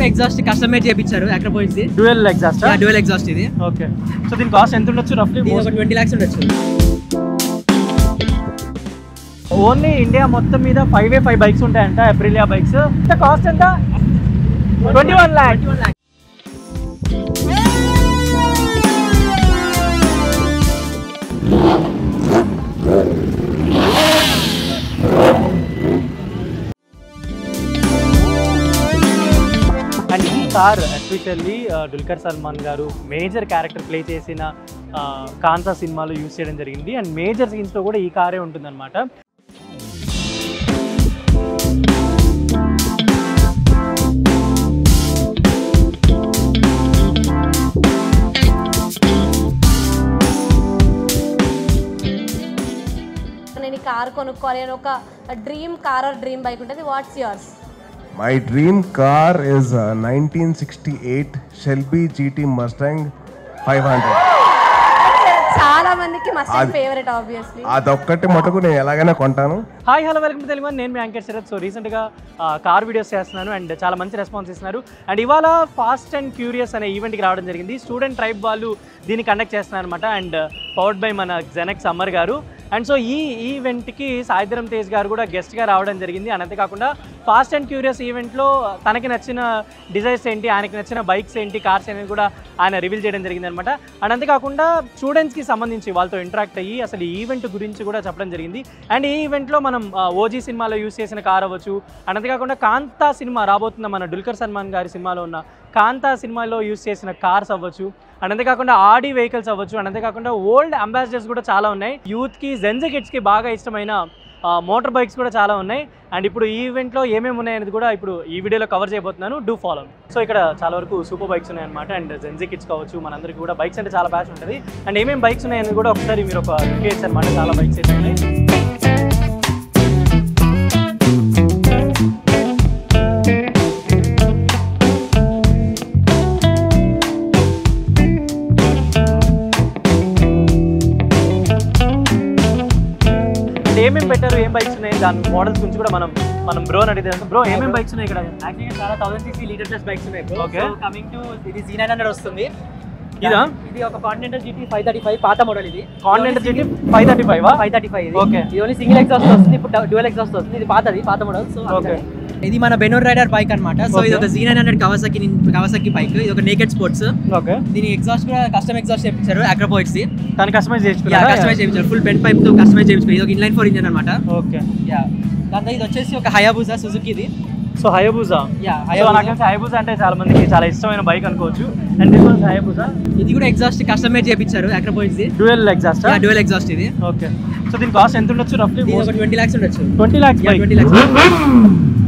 కూడా exhaust customize చేయించారు Akrapovic ది డ్యూయల్ ఎగ్జాస్ట్ డ్యూయల్ ఎగ్జాస్ట్ ఇది ఓకే సో దీని కాస్ట్ ఎంత ఉండొచ్చు రఫ్లీ ఇది ఒక 20 lakhs ఉండొచ్చు ఓన్లీ ఇండియా మొత్తం మీద 5 బైక్స్ ఉంటాయంట అప్రిలియా బైక్స్ కాస్ట్ ఎంత 21 lakhs అండ్ ఈ కార్ ఎస్పెషల్లీ దుల్కర్ సల్మాన్ గారు మేజర్ క్యారెక్టర్ ప్లే చేసిన కాంతా సినిమాలో యూజ్ చేయడం జరిగింది అండ్ మేజర్ సీన్స్లో కూడా ఈ కారే ఉంటుందన్నమాట నేను ఈ కార్ కొనుక్కోవాలి అని ఒక dream car or dream bike ఉంటుంది what's yours My dream car is a 1968 Shelby GT Mustang 500. చాలా మందికి మస్ట్ ఫేవరెట్ ఆబ్వియస్లీ అదొక్కటి మటుకు నేను ఎలాగైనా కొంటాను. Hi hello welcome to Telugu నేను మీ యాంకర్ శరత్. సో రీసెంట్గా కార్ వీడియోస్ చేస్తున్నాను అండ్ చాలా మంచి రెస్పాన్స్ ఇస్తున్నారు. అండ్ ఇవాళ ఫాస్ట్ అండ్ క్యూరియస్ అనే ఈవెంట్కి రావడం జరిగింది. స్టూడెంట్ ట్రైబ్ వాళ్ళు దీన్ని కండక్ట్ చేస్తున్నారు అనమాట అండ్ పవర్డ్ బై మన జెనెక్స్ అమర్ గారు. అండ్ సో ఈ ఈవెంట్కి సాయిధరం తేజ్ గారు కూడా గెస్ట్గా రావడం జరిగింది. అండ్ అంతేకాకుండా ఫాస్ట్ అండ్ క్యూరియస్ ఈవెంట్లో తనకి నచ్చిన డిజైన్స్ ఏంటి, ఆయనకి నచ్చిన బైక్స్ ఏంటి, కార్స్ అనేది కూడా ఆయన రివీల్ చేయడం జరిగింది అనమాట. అండ్ అంతేకాకుండా స్టూడెంట్స్కి సంబంధించి వాళ్ళతో ఇంటరాక్ట్ అయ్యి అసలు ఈ ఈవెంట్ గురించి కూడా చెప్పడం జరిగింది. అండ్ ఈ ఈవెంట్లో మనం ఓజీ సినిమాలో యూజ్ చేసిన కార్ అవ్వచ్చు, అండ్ అంతేకాకుండా కాంతా సినిమా రాబోతున్న మన దుల్కర్ సల్మాన్ గారి సినిమాలో ఉన్న కాంతా సినిమాలో యూజ్ చేసిన కార్స్ అవ్వచ్చు, అండ్ అంతేకాకుండా ఆడి వెహికల్స్ అవ్వచ్చు, అండ్ అంతేకాకుండా ఓల్డ్ అంబాసిడర్స్ కూడా చాలా ఉన్నాయి. యూత్కి జెన్జీ కిడ్స్కి బాగా ఇష్టమైన మోటార్ బైక్స్ కూడా చాలా ఉన్నాయి. అండ్ ఇప్పుడు ఈ ఈవెంట్లో ఏమేమి ఉన్నాయనేది కూడా ఇప్పుడు ఈ వీడియోలో కవర్ చేయబోతున్నాను. Do follow. సో ఇక్కడ చాలా వరకు సూపర్ బైక్స్ ఉన్నాయన్నమాట అండ్ జెన్జీ కిడ్స్ కావచ్చు, మనందరికీ కూడా బైక్స్ అంటే చాలా ప్యాషన్ ఉంటుంది. అండ్ ఏమేమి బైక్స్ ఉన్నాయనేది కూడా ఒకసారి మీరు ఒక లుక్ వేయచ్చు అనమాట. చాలా బైక్స్ అయితే ఉన్నాయి. ఏమేమి పెట్టారు, ఏం బైక్స్ ఉన్నాయి, దాని మోడల్స్ గురించి కూడా మనం బ్రోని అడిగితే బ్రో ఏమేమి బైక్స్ ఉన్నాయి ఇక్కడ? యాక్చువల్గా చాలా 1000cc లీటర్ ప్లస్ బైక్స్ ఉన్నాయి. ఓకే. కమింగ్ టు ఇది Z900 వస్తుంది. ఇదా? ఇది ఒక కాంటినెంటల్ GT 535 పాత మోడల్. ఇది కాంటినెంటల్ GT 535 ఇది ఓకే. ఇది ఓన్లీ సింగిల్ ఎగ్జాస్ట్ వస్తుంది, ఇప్పుడు డ్యూయల్ ఎగ్జాస్ట్ వస్తుంది. ఇది పాత మోడల్. So okay. ఇది మన బెనోర్ రైడర్ బైక్ అన్నమాట. సో ఇది ఒక Z900 కవాసాకి బైక్. ఇది ఒక నేకెడ్ స్పోర్ట్స్. ఓకే. దీని ఎగ్జాస్ట్ కూడా కస్టమ్ ఎగ్జాస్ట్ చేయించారు అక్రోపోయిడ్స్ ది. దాన్ని కస్టమైజ్ చేయించుకున్నారా? కస్టమైజ్ చేయించారు. ఫుల్ బెండ్ పైప్ తో కస్టమైజ్ చేయించుకున్నారు. ఇది ఒక ఇన్లైన్ 4 ఇంజిన్ అన్నమాట. ఓకే. యా దాంతో ఇది వచ్చేసి ఒక హయాబుసా సుజుకి ఇది. So Hayabusa. యా నాకు తెలిసి హయాబుసా అంటే చాలా మందికి చాలా ఇష్టమైన బైక్ అనుకోవచ్చు. And this was Hayabusa. ఇది కూడా ఎగ్జాస్ట్ కస్టమైజ్ చేయించారు అక్రోపోయిడ్స్ ది. Dual exhaust. Yeah dual exhaust ఇది. ఓకే. సో దీని కాస్ట్ ఎంత ఉండొచ్చు రఫ్లీ? ఇది ఒక 20 lakhs ఉండొచ్చు. 20 lakhs బైక్. 20 lakhs.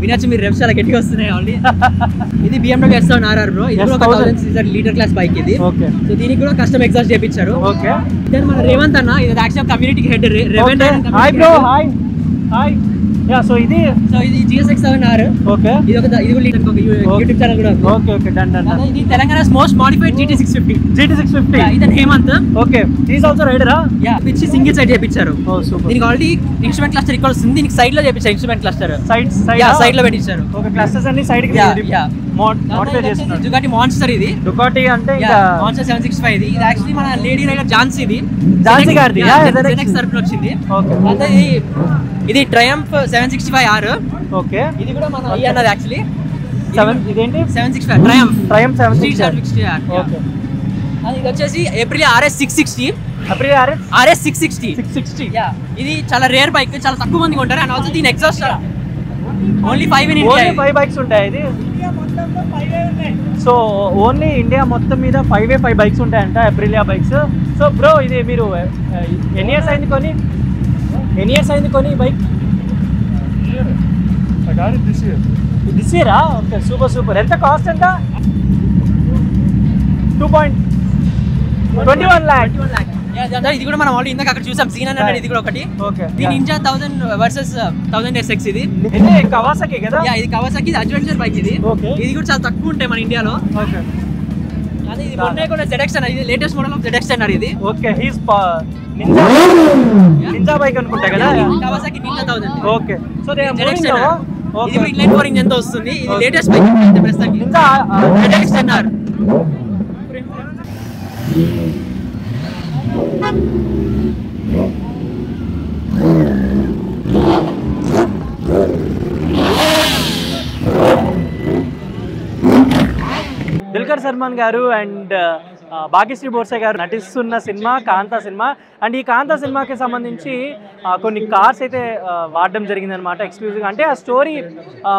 వినొచ్చు మీరు, రెప్స్ చాలా గట్టిగా వస్తున్నాయి ఆల్రెడీ. ఇది BMW S7 RR బ్రో. ఇది కూడా ఒక 1000cc లీటర్ క్లాస్ బైక్ ఇది. ఓకే. సో దీనికి కూడా కస్టమ్ ఎగ్జాస్ట్ చేయించారు. ఓకే. దెన్ మన రేవంత్ అన్న, ఇది యాక్చువల్ కమ్యూనిటీకి head Revanth. Hi bro. Hi. Yeah so ఇది GSX-7R. ఓకే. ఇది కూడా యూట్యూబ్ ఛానల్ కూడా ఉంది. ఓకే. డన్. ఇది Telangana's most modified GT650. GT650. ఇది హేమంత్. ఓకే. ఈజ్ ఆల్సో రైడరా? యా పిచ్చి సింగిల్ సైడ్ చేయించారు. Oh super. దీనికి ఆల్రెడీ ఇన్స్ట్రుమెంట్ క్లస్టర్ ఇక్కడ వస్తుంది. దీనికి సైడ్ లో చేయించారు ఇన్స్ట్రుమెంట్ క్లస్టర్. సైడ్ లో పెట్టించారు. ఓకే. క్లస్టర్స్ అన్ని సైడ్ కి మోడిఫై చేస్తున్నారు. డుకాటి మాన్స్టర్ ఇది. డుకాటి అంటే ఇంకా మాన్స్టర్ 765 ఇది. ఇది యాక్చువల్లీ మన లేడీ రైడర్ ఝాన్సీ ఇది. ఝాన్సీ గారిది. జెనెక్స్ తరపున వచ్చింది. ఓకే. అంటే ఇది ట్రయంఫ్ 765R. ఓకే. ఇది కూడా మన ఈ అన్నది యాక్చువల్లీ. ఇదేంటి? 765 ట్రయంఫ్ 765. ఓకే. ఇది వచ్చేసి ఏప్రిల్ RS 660. RS 660. యా ఇది చాలా రేర్ బైక్, చాలా తక్కువ మంది కొంటారు. అండ్ ఆల్సో దీని exhaust only 5 in India. 5 bikes ఉంటాయి. ఇది సో ఓన్లీ ఇండియా మొత్తం మీద 5 బైక్స్ ఉంటాయంట అప్రిలియా బైక్స్. సో బ్రో ఇది మీరు ఎన్ని ఇయర్స్ అయింది కొని బైక్? దిస్ ఇయరా? ఓకే. సూపర్. ఎంత కాస్ట్ ఎంత? 2.21 lakh. ఇది కూడా మనం ఆల్రెడీ ఇందాక అక్కడ చూసాం. Z900 ఇది కూడా ఒకటి. ఓకే. దీని నింజా 1000 వర్సెస్ 1000 SX ఇది. ఇది కవాసాకి కదా? యా ఇది కవాసాకి. ఇది అడ్వెంచర్ బైక్ ఇది. ఓకే. ఇది కూడా చాలా తక్కువ ఉంటాయి మన ఇండియాలో. ఓకే. అదే ఇది మొన్నే కూడా ZX-10 ఇది లేటెస్ట్ మోడల్ ఆఫ్ ZX-10 ఇది. ఓకే. హీస్ నింజా బైక్ అనుకుంటా కదా? Kawasaki Ninja 1000. Okay. So they are ZX-10. ఇది ఇన్లైన్ ఫోర్ ఇంజన్ తో వస్తుంది. ఇది లేటెస్ట్ బైక్ ప్రస్తుతానికి. ఇంకా ZX10R దుల్కర్ సల్మాన్ గారు అండ్ భాగ్యశ్రీ బోర్సే గారు నటిస్తున్న సినిమా కాంతా సినిమా. అండ్ ఈ కాంతా సినిమాకి సంబంధించి కొన్ని కార్స్ అయితే వాడడం జరిగిందనమాట ఎక్స్క్లూజివ్గా. అంటే ఆ స్టోరీ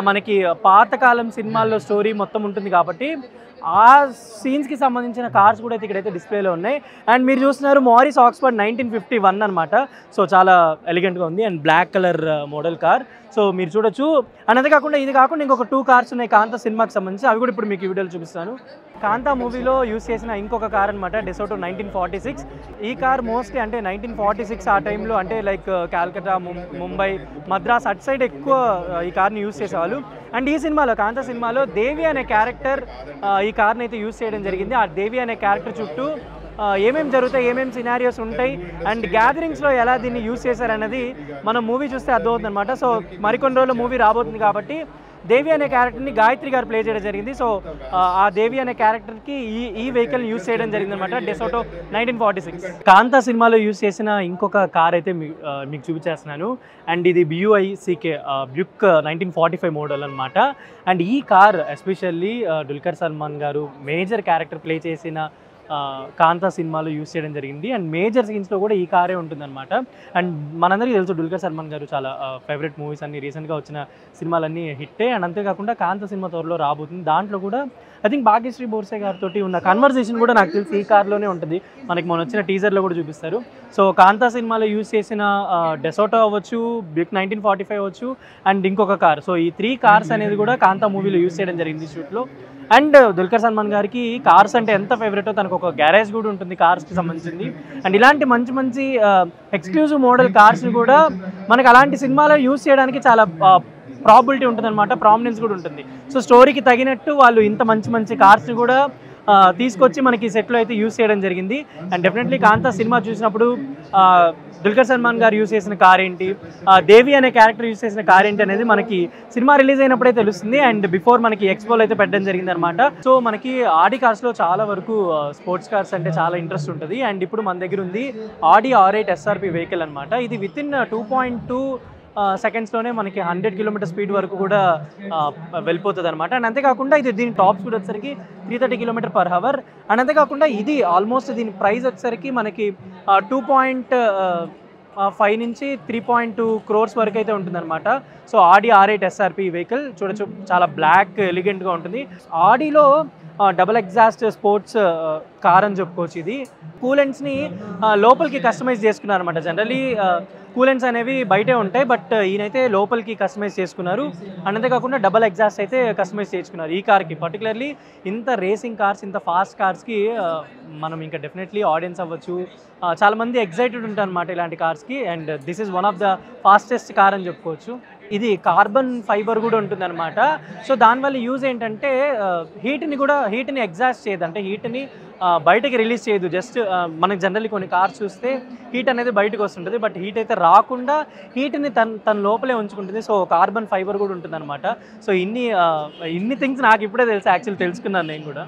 మనకి పాతకాలం సినిమాల్లో స్టోరీ మొత్తం ఉంటుంది కాబట్టి ఆ సీన్స్కి సంబంధించిన కార్స్ కూడా అయితే ఇక్కడైతే డిస్ప్లేలో ఉన్నాయి. అండ్ మీరు చూస్తున్నారు మారిస్ ఆక్స్ఫర్డ్ 1951 అనమాట. సో చాలా ఎలిగెంట్గా ఉంది and black colour model car. So మీరు చూడొచ్చు. అండ్ అంతేకాకుండా ఇది కాకుండా ఇంకొక 2 కార్స్ ఉన్నాయి కాంతా సినిమాకి సంబంధించి. అవి కూడా ఇప్పుడు మీకు ఈ వీడియోలో చూపిస్తాను. కాంతా మూవీలో యూస్ చేసిన ఇంకొక కార్ అనమాట డెసోటో 1946. ఈ కార్ మోస్ట్లీ అంటే 1946 ఆ టైంలో అంటే లైక్ కాల్కటా, ముంబై, మద్రాస్ అటు సైడ్ ఎక్కువ ఈ కార్ని యూస్ చేసేవాళ్ళు. అండ్ ఈ సినిమాలో కాంతా సినిమాలో దేవి అనే క్యారెక్టర్ ఈ కార్ని అయితే యూస్ చేయడం జరిగింది. ఆ దేవి అనే క్యారెక్టర్ చుట్టూ ఏమేమి జరుగుతాయి, ఏమేమి సినారియోస్ ఉంటాయి అండ్ గ్యాదరింగ్స్లో ఎలా దీన్ని యూస్ చేశారన్నది మనం మూవీ చూస్తే అర్థమవుతుంది అనమాట. సో మరికొన్ని రోజుల్లో మూవీ రాబోతుంది కాబట్టి దేవి అనే క్యారెక్టర్ని గాయత్రి గారు ప్లే చేయడం జరిగింది. సో ఆ దేవి అనే క్యారెక్టర్కి ఈ వెహికల్ని యూస్ చేయడం జరిగింది అనమాట డెసోటో 1946. కాంతా సినిమాలో యూస్ చేసిన ఇంకొక కార్ అయితే మీకు చూపించేస్తున్నాను. అండ్ ఇది BUICK బ్యుక్ 1945 మోడల్ అనమాట. అండ్ ఈ కార్ ఎస్పెషల్లీ దుల్కర్ సల్మాన్ గారు మేజర్ క్యారెక్టర్ ప్లే చేసిన కాంతా సినిమాలో యూస్ చేయడం జరిగింది. అండ్ మేజర్ సీన్స్లో కూడా ఈ కారే ఉంటుందన్నమాట. అండ్ మనందరికీ తెలుసు దుల్కర్ సల్మాన్ గారు చాలా ఫేవరెట్ మూవీస్ అన్ని రీసెంట్గా వచ్చిన సినిమాలన్నీ హిట్టే. అండ్ అంతేకాకుండా కాంతా సినిమా త్వరలో రాబోతుంది. దాంట్లో కూడా ఐ థింక్ భాగ్యశ్రీ బోర్సే గారితో ఉన్న కన్వర్సేషన్ కూడా నాకు తెలిసి ఈ కార్లోనే ఉంటుంది. మనకి మొన్న వచ్చిన టీజర్లో కూడా చూపిస్తారు. సో కాంతా సినిమాలో యూస్ చేసిన డెసోటో అవ్వచ్చు, బ్యుక్ 1945 అవ్వచ్చు అండ్ ఇంకొక కార్. సో ఈ 3 కార్స్ అనేది కూడా కాంతా మూవీలో యూస్ చేయడం జరిగింది షూట్లో. అండ్ దుల్కర్ సల్మాన్ గారికి కార్స్ అంటే ఎంత ఫేవరెటో తనకు ఒక గ్యారేజ్ కూడా ఉంటుంది కార్స్కి సంబంధించింది. అండ్ ఇలాంటి మంచి మంచి ఎక్స్క్లూజివ్ మోడల్ కార్స్ని కూడా మనకు అలాంటి సినిమాలో యూస్ చేయడానికి చాలా ప్రాబిలిటీ ఉంటుంది అనమాట, ప్రామినెన్స్ కూడా ఉంటుంది. సో స్టోరీకి తగినట్టు వాళ్ళు ఇంత మంచి మంచి కార్స్ని కూడా తీసుకొచ్చి మనకి సెట్లో అయితే యూస్ చేయడం జరిగింది. అండ్ డెఫినెట్లీ కాంతా సినిమా చూసినప్పుడు దుల్కర్ సల్మాన్ గారు యూస్ చేసిన కార్ ఏంటి, దేవి అనే క్యారెక్టర్ యూస్ చేసిన కార్ ఏంటి అనేది మనకి సినిమా రిలీజ్ అయినప్పుడే తెలుస్తుంది. అండ్ బిఫోర్ మనకి ఎక్స్పోలో అయితే పెట్టడం జరిగింది అనమాట. సో మనకి ఆడి కార్స్లో చాలా వరకు స్పోర్ట్స్ కార్స్ అంటే చాలా ఇంట్రెస్ట్ ఉంటుంది. అండ్ ఇప్పుడు మన దగ్గర ఉంది ఆడి R8 SRP వెహికల్ అనమాట. ఇది వితిన్ 2.2 సెకండ్స్లోనే మనకి 100 కిలోమీటర్ స్పీడ్ వరకు కూడా వెళ్ళిపోతుంది అనమాట. అండ్ అంతేకాకుండా ఇది దీని టాప్ స్పీడ్ వచ్చేసరికి 330 km/h. అండ్ అంతేకాకుండా ఇది ఆల్మోస్ట్ దీని ప్రైస్ వచ్చేసరికి మనకి 2.5 నుంచి 3.2 crores వరకు అయితే ఉంటుందన్నమాట. సో ఆడి R8 SRP వెహికల్ చూడొచ్చు, చాలా బ్లాక్ ఎలిగెంట్గా ఉంటుంది. ఆడిలో డబుల్ ఎగ్జాస్ట్ స్పోర్ట్స్ కార్ అని చెప్పుకోవచ్చు. ఇది కూలెంట్స్ని లోపలికి కస్టమైజ్ చేసుకున్నారు అనమాట. జనరలీ కూలెంట్స్ అనేవి బయటే ఉంటాయి, బట్ ఈయనైతే లోపలికి కస్టమైజ్ చేసుకున్నారు. అండ్ అంతేకాకుండా డబల్ ఎగ్జాస్ట్ అయితే కస్టమైజ్ చేసుకున్నారు ఈ కార్కి. పర్టికులర్లీ ఇంత రేసింగ్ కార్స్, ఇంత ఫాస్ట్ కార్స్కి మనం ఇంకా డెఫినెట్లీ ఆడియన్స్ అవ్వచ్చు, చాలామంది ఎగ్జైటెడ్ ఉంటారు అనమాట ఇలాంటి కార్స్కి. And this is one of the fastest car అని చెప్పుకోవచ్చు. ఇది కార్బన్ ఫైబర్ కూడా ఉంటుంది అనమాట. సో దానివల్ల యూజ్ ఏంటంటే హీట్ని ఎగ్జాస్ట్ చేయదు, అంటే హీట్ని బయటకి రిలీజ్ చేయదు. జస్ట్ మనకి జనరల్లీ కొన్ని కార్స్ చూస్తే హీట్ అనేది బయటకు వస్తుంటుంది, బట్ హీట్ అయితే రాకుండా హీట్ని తన లోపలే ఉంచుకుంటుంది. సో కార్బన్ ఫైబర్ కూడా ఉంటుంది అనమాట. సో ఇన్ని థింగ్స్ నాకు ఇప్పుడే తెలుసు, యాక్చువల్లీ తెలుసుకున్నాను నేను కూడా.